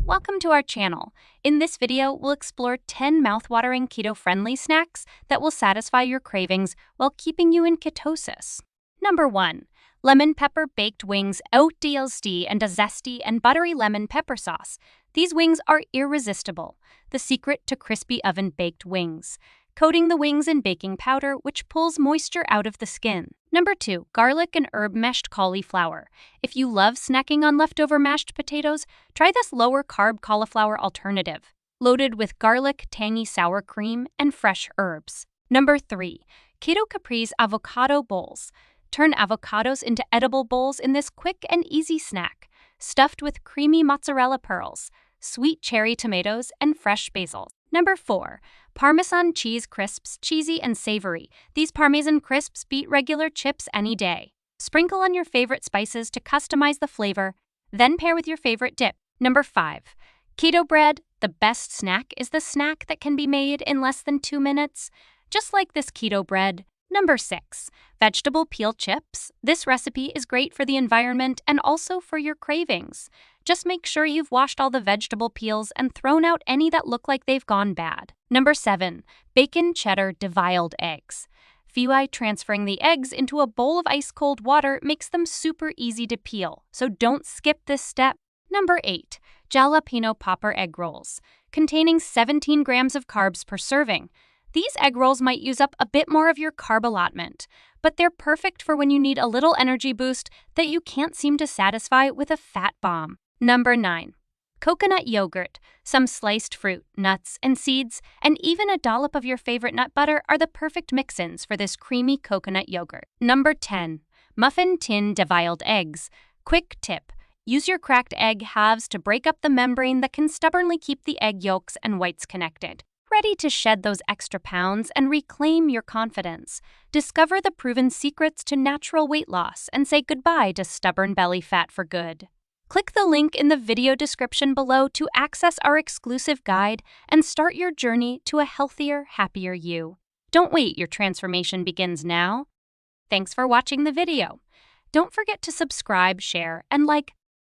Welcome to our channel. In this video, we'll explore 10 mouthwatering keto-friendly snacks that will satisfy your cravings while keeping you in ketosis. Number 1. Lemon pepper baked wings out DLSD and a zesty and buttery lemon pepper sauce. These wings are irresistible. The secret to crispy oven-baked wings. Coating the wings in baking powder, which pulls moisture out of the skin. Number 2. Garlic and herb mashed cauliflower. If you love snacking on leftover mashed potatoes, try this lower-carb cauliflower alternative. Loaded with garlic, tangy sour cream, and fresh herbs. Number 3. Keto Capri's avocado bowls. Turn avocados into edible bowls in this quick and easy snack. Stuffed with creamy mozzarella pearls, sweet cherry tomatoes, and fresh basil. Number 4. Parmesan cheese crisps, cheesy and savory. These Parmesan crisps beat regular chips any day. Sprinkle on your favorite spices to customize the flavor, then pair with your favorite dip. Number 5. Keto bread. The best snack is the snack that can be made in less than 2 minutes, just like this keto bread. Number 6. Vegetable peel chips. This recipe is great for the environment and also for your cravings. Just make sure you've washed all the vegetable peels and thrown out any that look like they've gone bad. Number 7. Bacon cheddar deviled eggs. Transferring the eggs into a bowl of ice-cold water makes them super easy to peel, so don't skip this step. Number 8. Jalapeno popper egg rolls. Containing 17 grams of carbs per serving. These egg rolls might use up a bit more of your carb allotment, but they're perfect for when you need a little energy boost that you can't seem to satisfy with a fat bomb. Number 9. Coconut yogurt. Some sliced fruit, nuts, and seeds, and even a dollop of your favorite nut butter are the perfect mix-ins for this creamy coconut yogurt. Number 10. Muffin tin deviled eggs. Quick tip. Use your cracked egg halves to break up the membrane that can stubbornly keep the egg yolks and whites connected. Ready to shed those extra pounds and reclaim your confidence. Discover the proven secrets to natural weight loss and say goodbye to stubborn belly fat for good. Click the link in the video description below to access our exclusive guide and start your journey to a healthier, happier you. Don't wait, your transformation begins now. Thanks for watching the video. Don't forget to subscribe, share, and like